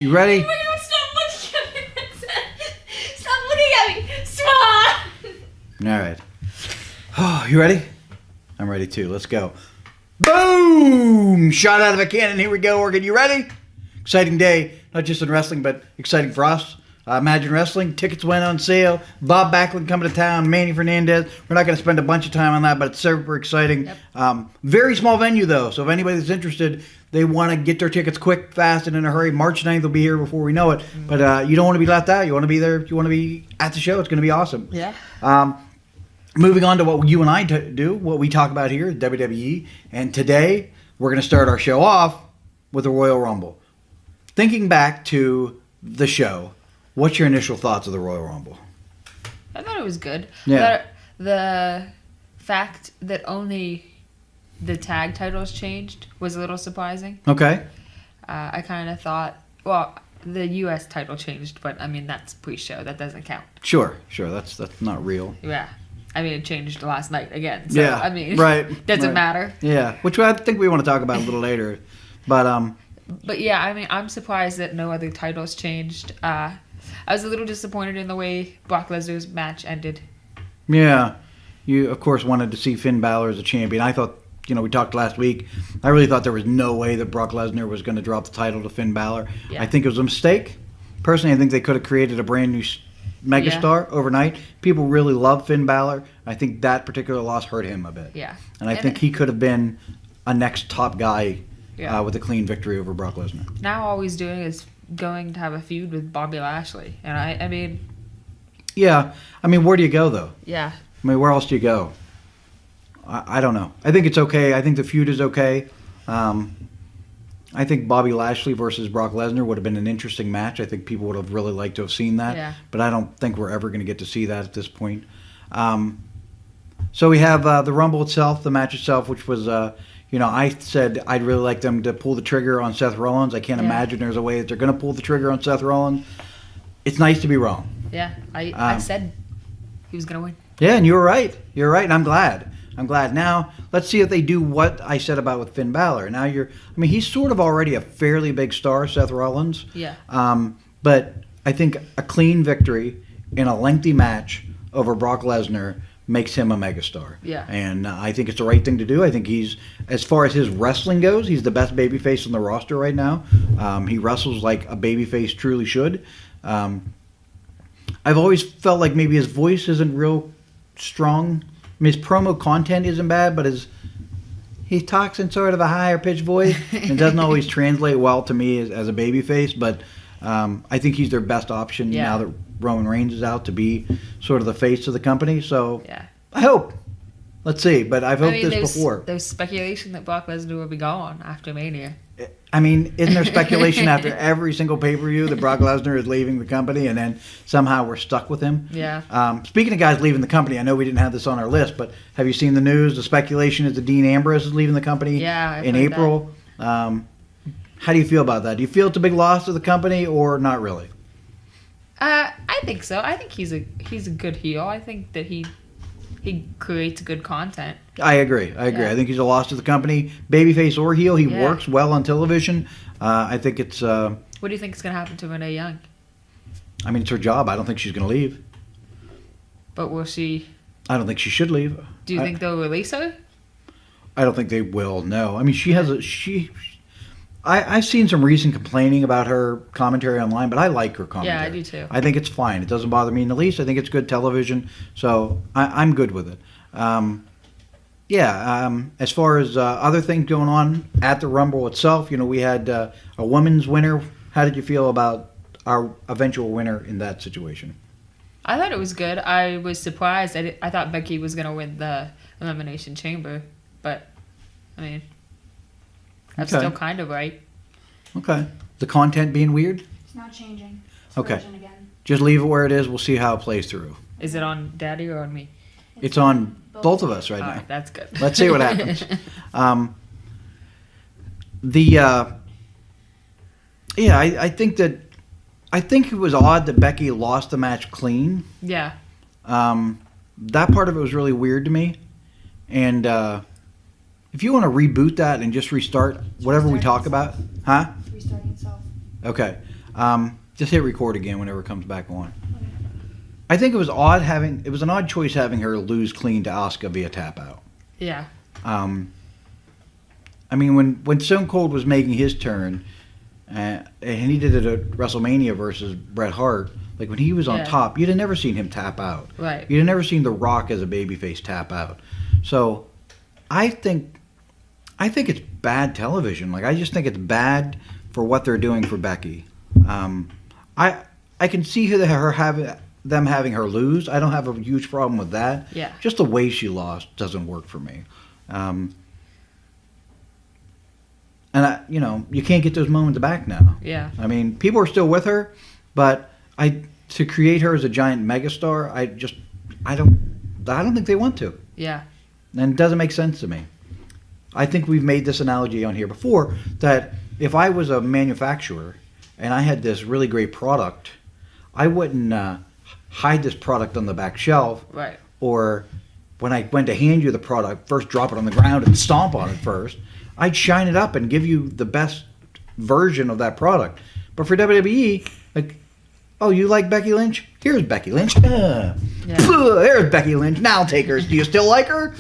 You ready? Oh my God, stop looking at me. Stop looking at me. Swan. All right. Oh, you ready? I'm ready too. Let's go. Boom! Shot out of a cannon. Here we go, Orchid. You ready? Exciting day, not just in wrestling, but exciting for us. Imagine Wrestling. Tickets went on sale. Bob Backlund coming to town. Manny Fernandez. We're not going to spend a bunch of time on that, but it's super exciting. Yep. Very small venue, though. So if anybody that's interested, they want to get their tickets quick, fast, and in a hurry. March 9th will be here before we know it. Mm-hmm. But you don't want to be left out. You want to be there. You want to be at the show. It's going to be awesome. Yeah. Moving on to what you and I do, what we talk about here at WWE. And today, we're going to start our show off with the Royal Rumble. Thinking back to the show, what's your initial thoughts of the Royal Rumble? I thought it was good. Yeah. The fact that only the tag titles changed was a little surprising. Okay. I kind of thought, well, the U.S. title changed, but I mean, that's pre-show. That doesn't count. Sure. That's not real. Yeah. I mean, it changed last night again. So, yeah. I mean, right. doesn't matter. Yeah. Which I think we want to talk about a little later. But yeah, I mean, I'm surprised that no other titles changed. I was a little disappointed in the way Brock Lesnar's match ended. Yeah. You, of course, wanted to see Finn Balor as a champion. I thought, we talked last week. I really thought there was no way that Brock Lesnar was going to drop the title to Finn Balor. Yeah. I think it was a mistake. Personally, I think they could have created a brand new megastar overnight. People really love Finn Balor. I think that particular loss hurt him a bit. Yeah. And I think he could have been a next top guy with a clean victory over Brock Lesnar. Now all he's doing is going to have a feud with Bobby Lashley. And I mean... Yeah. I mean, where do you go, though? Yeah. I mean, where else do you go? I don't know. I think it's okay. I think the feud is okay. I think Bobby Lashley versus Brock Lesnar would have been an interesting match. I think people would have really liked to have seen that. Yeah. But I don't think we're ever going to get to see that at this point. So we have the Rumble itself, the match itself, which was... I said I'd really like them to pull the trigger on Seth Rollins. I can't imagine there's a way that they're going to pull the trigger on Seth Rollins. It's nice to be wrong. Yeah, I said he was going to win. Yeah, and you were right. You're right, and I'm glad. Now, let's see if they do what I said about with Finn Balor. Now he's sort of already a fairly big star, Seth Rollins. Yeah. But I think a clean victory in a lengthy match over Brock Lesnar makes him a megastar. Yeah. And I think it's the right thing to do. I think he's, as far as his wrestling goes, he's the best babyface on the roster right now. He wrestles like a babyface truly should. I've always felt like maybe his voice isn't real strong. I mean, his promo content isn't bad, but he talks in sort of a higher pitched voice and doesn't always translate well to me as a babyface. But I think he's their best option now that Roman Reigns is out to be sort of the face of the company. So I hope. Let's see. But I've hoped this before. There's speculation that Brock Lesnar will be gone after Mania. I mean, isn't there speculation after every single pay-per-view that Brock Lesnar is leaving the company and then somehow we're stuck with him? Yeah. Speaking of guys leaving the company, I know we didn't have this on our list, but have you seen the news? The speculation is that Dean Ambrose is leaving the company in April. How do you feel about that? Do you feel it's a big loss to the company or not really? I think so. I think he's a good heel. I think that he creates good content. I agree. Yeah. I think he's a loss to the company. Babyface or heel, he works well on television. I think it's... what do you think is going to happen to Renee Young? I mean, it's her job. I don't think she's going to leave. But will she... I don't think she should leave. Do you think they'll release her? I don't think they will, no. I mean, she has I've seen some recent complaining about her commentary online, but I like her commentary. Yeah, I do too. I think it's fine. It doesn't bother me in the least. I think it's good television, so I'm good with it. As far as other things going on at the Rumble itself, we had a women's winner. How did you feel about our eventual winner in that situation? I thought it was good. I was surprised. I thought Becky was going to win the Elimination Chamber, but, I mean... That's still kind of right. Okay. The content being weird? It's not changing. Okay. Again. Just leave it where it is. We'll see how it plays through. Is it on Daddy or on me? It's on both of us right now. Right, that's good. Let's see what happens. I think it was odd that Becky lost the match clean. Yeah. That part of it was really weird to me. And if you want to reboot that and just restart whatever we talk about, huh? Restarting itself. Okay. Just hit record again whenever it comes back on. I think it was an odd choice having her lose clean to Asuka via tap out. Yeah. I mean, when Stone Cold was making his turn, and he did it at WrestleMania versus Bret Hart, like when he was on top, you'd have never seen him tap out. Right. You'd have never seen The Rock as a babyface tap out. So, I think it's bad television. Like, I just think it's bad for what they're doing for Becky. I can see them having her lose. I don't have a huge problem with that. Yeah. Just the way she lost doesn't work for me. And you can't get those moments back now. Yeah. I mean, people are still with her, but to create her as a giant megastar, I don't think they want to. Yeah. And it doesn't make sense to me. I think we've made this analogy on here before that if I was a manufacturer and I had this really great product, I wouldn't hide this product on the back shelf. Right. Or when I went to hand you the product, first drop it on the ground and stomp on it first. I'd shine it up and give you the best version of that product. But for WWE, like, oh, you like Becky Lynch? Here's Becky Lynch. There's Becky Lynch. Now I'll take her. Do you still like her?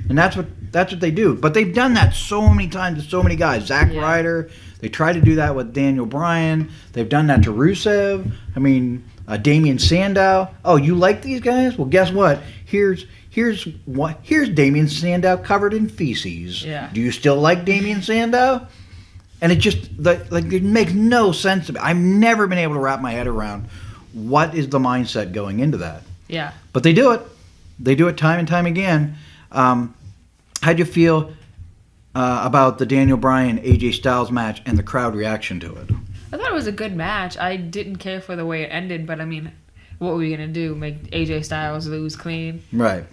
And that's what they do. But they've done that so many times to so many guys. Zack Ryder. They tried to do that with Daniel Bryan. They've done that to Rusev. I mean, Damian Sandow. Oh, you like these guys? Well, guess what? Here's Damian Sandow covered in feces. Yeah. Do you still like Damian Sandow? And it just it makes no sense to me. I've never been able to wrap my head around what is the mindset going into that. Yeah. But they do it. They do it time and time again. How'd you feel about the Daniel Bryan AJ Styles match and the crowd reaction to it? I thought it was a good match. I didn't care for the way it ended, but I mean, what were we gonna do? Make AJ Styles lose clean? Right.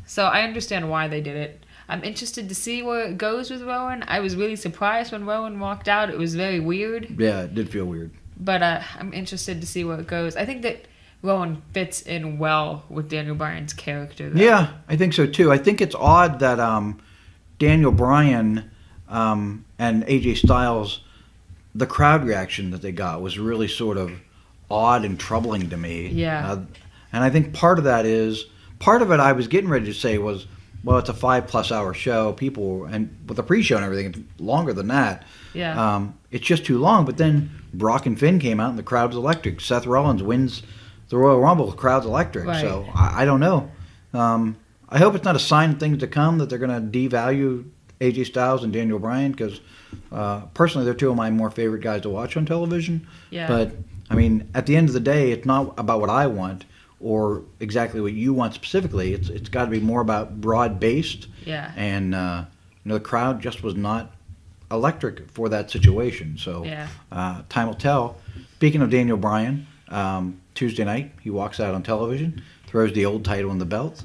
So I understand why they did it. I'm interested to see where it goes with Rowan. I was really surprised when Rowan walked out. It was very weird. Yeah, it did feel weird. But I'm interested to see where it goes. I think that Rowan fits in well with Daniel Bryan's character, though. Yeah, I think so too. I think it's odd that Daniel Bryan and AJ Styles, the crowd reaction that they got was really sort of odd and troubling to me. Yeah. And I think part of it I was getting ready to say was, well, it's a 5+ hour show. People, and with the pre-show and everything, it's longer than that. Yeah. It's just too long. But then Brock and Finn came out and the crowd was electric. Seth Rollins wins the Royal Rumble, the crowd's electric. Right. So I don't know. I hope it's not a sign of things to come that they're going to devalue AJ Styles and Daniel Bryan, because personally they're two of my more favorite guys to watch on television. Yeah. But I mean, at the end of the day, it's not about what I want or exactly what you want specifically. It's got to be more about broad-based. Yeah. And the crowd just was not electric for that situation. So time will tell. Speaking of Daniel Bryan, Tuesday night he walks out on television, throws the old title in the belt,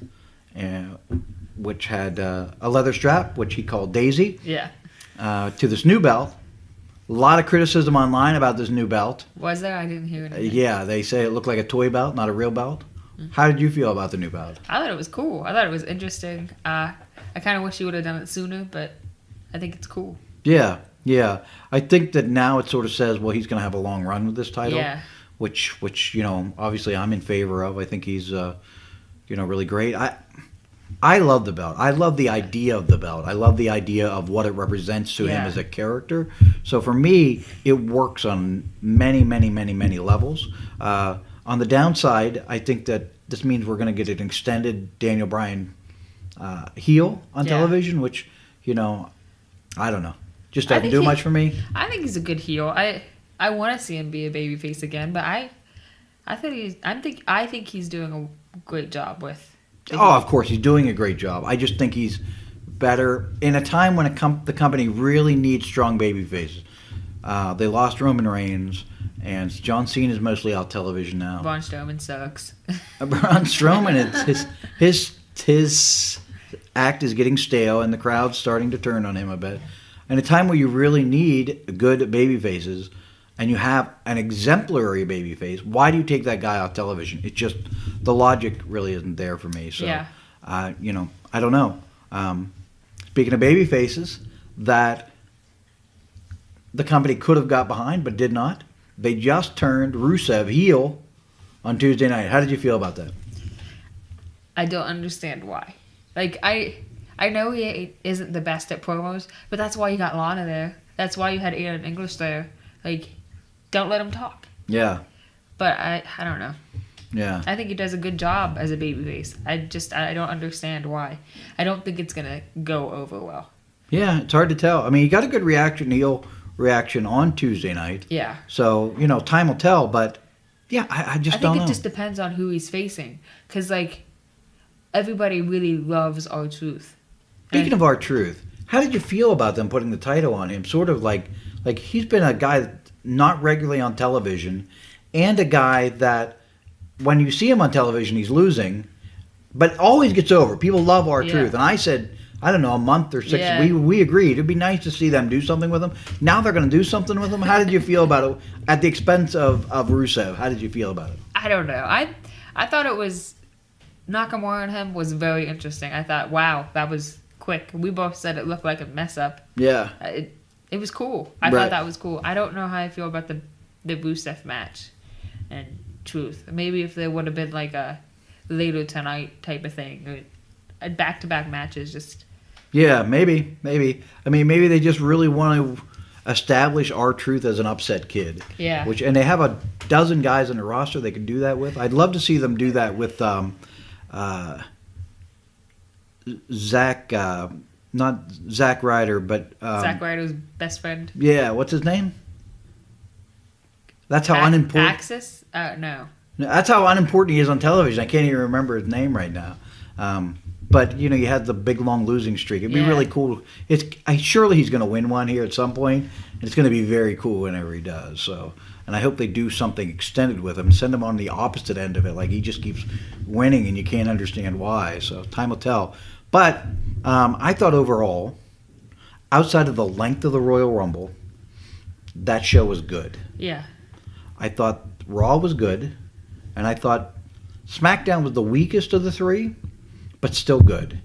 which had a leather strap, which he called Daisy. Yeah. To this new belt. A lot of criticism online about this new belt. Was there? I didn't hear anything. Yeah, they say it looked like a toy belt, not a real belt. Mm-hmm. How did you feel about the new belt? I thought it was cool. I thought it was interesting. I kind of wish he would have done it sooner, but I think it's cool. Yeah. I think that now it sort of says, well, he's going to have a long run with this title. Yeah. Which obviously I'm in favor of. I think he's, really great. I love the belt. I love the idea of the belt. I love the idea of what it represents to him as a character. So for me, it works on many, many, many, many levels. On the downside, I think that this means we're going to get an extended Daniel Bryan heel on television, which, I don't know. Just doesn't do much for me. I think he's a good heel. I want to see him be a babyface again, but I think he's doing a great job with. Oh, of course, he's doing a great job. I just think he's better in a time when the company really needs strong baby faces. They lost Roman Reigns, and John Cena is mostly out television now. Braun Strowman sucks. Braun Strowman, his act is getting stale, and the crowd's starting to turn on him a bit. In a time where you really need good baby faces, and you have an exemplary baby face, why do you take that guy off television? It's just, the logic really isn't there for me. So, I don't know. Speaking of baby faces that the company could have got behind but did not, they just turned Rusev heel on Tuesday night. How did you feel about that? I don't understand why. Like, I know he isn't the best at promos, but that's why you got Lana there. That's why you had Aaron English there. Like, don't let him talk. Yeah. But I don't know. Yeah. I think he does a good job as a babyface. I don't understand why. I don't think it's gonna go over well. Yeah, it's hard to tell. I mean, he got a good heel reaction on Tuesday night. Yeah. So, time will tell, but yeah, I just don't know. I think it just depends on who he's facing. Because, like, everybody really loves R-Truth. Speaking of R-Truth, how did you feel about them putting the title on him? Sort of like he's been a guy that's not regularly on television, and a guy that when you see him on television, he's losing, but always gets over. People love R-Truth. Yeah. And I said, I don't know, a month or 6, Yeah. we agreed. It'd be nice to see them do something with him. Now they're going to do something with him. How did you feel about it at the expense of Rusev? How did you feel about it? I don't know. I thought it was Nakamura and him was very interesting. I thought, wow, that was quick. We both said it looked like a mess up. Yeah. It was cool. I thought that was cool. I don't know how I feel about the Rusev match and Truth. Maybe if there would have been like a later tonight type of thing, a back-to-back matches. Just yeah, maybe. I mean, maybe they just really want to establish R-Truth as an upset kid. Yeah. And they have a dozen guys on the roster they can do that with. I'd love to see them do that with Zack, not Zack Ryder, but Zack Ryder's best friend. Yeah, what's his name? That's how unimportant. Axis? No. That's how unimportant he is on television. I can't even remember his name right now. But you had the big long losing streak. It'd be really cool. Surely he's going to win one here at some point. And it's going to be very cool whenever he does. So, and I hope they do something extended with him. Send him on the opposite end of it. Like he just keeps winning and you can't understand why. So time will tell. But I thought overall, outside of the length of the Royal Rumble, that show was good. Yeah. I thought Raw was good, and I thought SmackDown was the weakest of the three, but still good.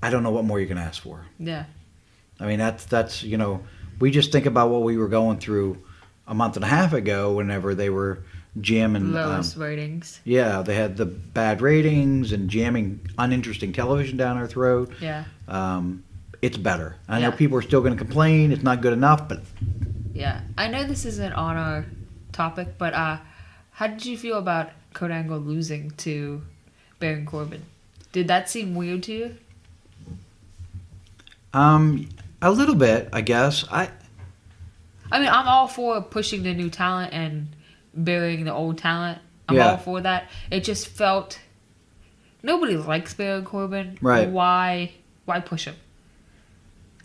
I don't know what more you can ask for. Yeah. I mean, that's we just think about what we were going through a month and a half ago whenever they were jamming. Lowest ratings. Yeah, they had the bad ratings and jamming uninteresting television down our throat. Yeah. It's better. I know people are still going to complain. It's not good enough, but... Yeah. I know this isn't on our topic, but how did you feel about Kurt Angle losing to Baron Corbin? Did that seem weird to you? A little bit, I guess. I mean, I'm all for pushing the new talent and burying the old talent. I'm all for that. It just felt... Nobody likes Baron Corbin. Right. Why push him?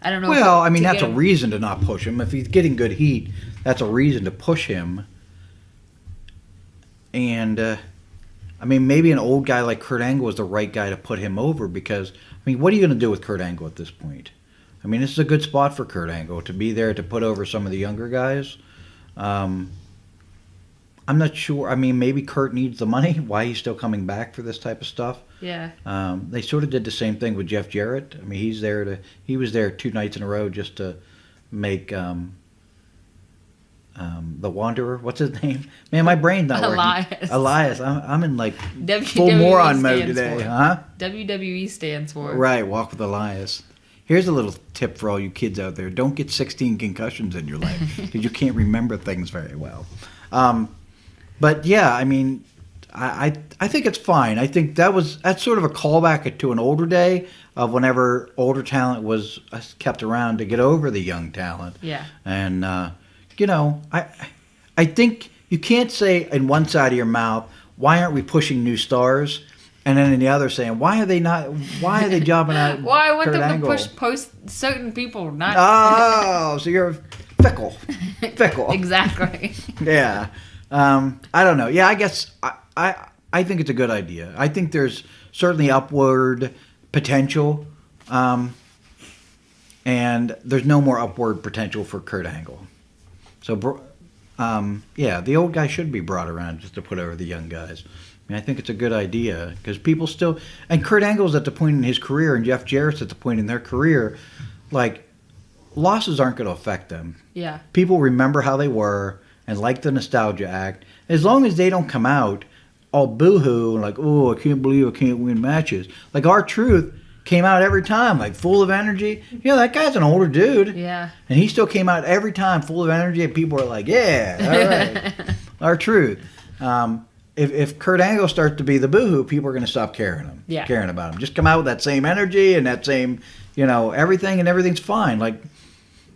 I don't know. Well, I mean, that's a reason to not push him. If he's getting good heat, that's a reason to push him. And, I mean, maybe an old guy like Kurt Angle is the right guy to put him over because, I mean, what are you going to do with Kurt Angle at this point? I mean, this is a good spot for Kurt Angle to be there to put over some of the younger guys. I'm not sure. I mean, maybe Kurt needs the money. Why he's still coming back for this type of stuff? Yeah. They sort of did the same thing with Jeff Jarrett. I mean, he was there 2 nights in a row just to make the Wanderer. What's his name? Man, my brain's not working. Elias. I'm in like full moron mode today, huh? WWE stands for. Right. Walk with Elias. Here's a little tip for all you kids out there: don't get 16 concussions in your life because you can't remember things very well. But yeah, I mean, I think it's fine. I think that's sort of a callback to an older day of whenever older talent was kept around to get over the young talent. Yeah. And I think you can't say in one side of your mouth, why aren't we pushing new stars? And then in the other saying, why are they jobbing out? Well, I want Kurt them Angle? to push certain people, not. Oh, so you're fickle. Exactly. Yeah. I don't know. Yeah, I guess I think it's a good idea. I think there's certainly upward potential, and there's no more upward potential for Kurt Angle. So, the old guy should be brought around just to put over the young guys. I mean, I think it's a good idea because people still... And Kurt Angle's at the point in his career and Jeff Jarrett's at the point in their career, like, losses aren't going to affect them. Yeah. People remember how they were and like the nostalgia act. As long as they don't come out all boohoo and like, oh, I can't believe I can't win matches. Like R-Truth came out every time, like full of energy. You know, that guy's an older dude. Yeah. And he still came out every time full of energy, and people were like, yeah, all right. R-Truth. If Kurt Angle starts to be the boohoo, people are going to stop caring about him. Just come out with that same energy and that same, everything, and everything's fine. Like,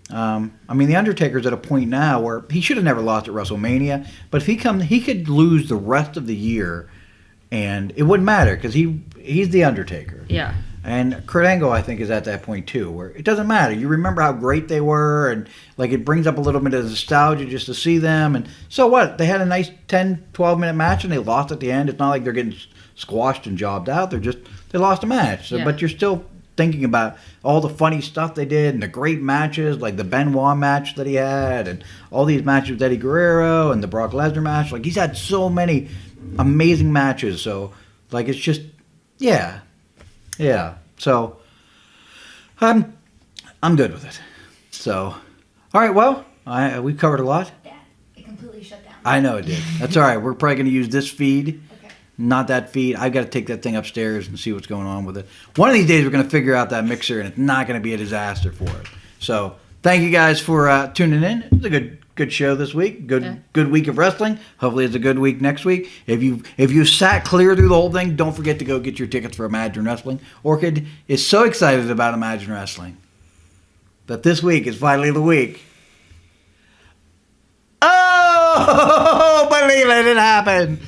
the Undertaker's at a point now where he should have never lost at WrestleMania, but if he could lose the rest of the year, and it wouldn't matter because he's the Undertaker. Yeah. And Kurt Angle, I think, is at that point too, where it doesn't matter. You remember how great they were, and like it brings up a little bit of nostalgia just to see them. And so what? They had a nice 10, 12-minute match, and they lost at the end. It's not like they're getting squashed and jobbed out. They lost a match. So, But you're still thinking about all the funny stuff they did and the great matches, like the Benoit match that he had, and all these matches with Eddie Guerrero and the Brock Lesnar match. Like he's had so many amazing matches. So like it's just yeah. So I'm good with it. So all right. Well, we covered a lot. Yeah, it completely shut down. I know it did. That's all right. We're probably going to use this feed. Okay. Not that feed. I've got to take that thing upstairs and see what's going on with it. One of these days, we're going to figure out that mixer, and it's not going to be a disaster for it. So, thank you guys for tuning in. It was a good show this week. Good week of wrestling. Hopefully, it's a good week next week. If you sat clear through the whole thing, don't forget to go get your tickets for Imagine Wrestling. Orchid is so excited about Imagine Wrestling that this week is finally the week. Oh, believe it happened.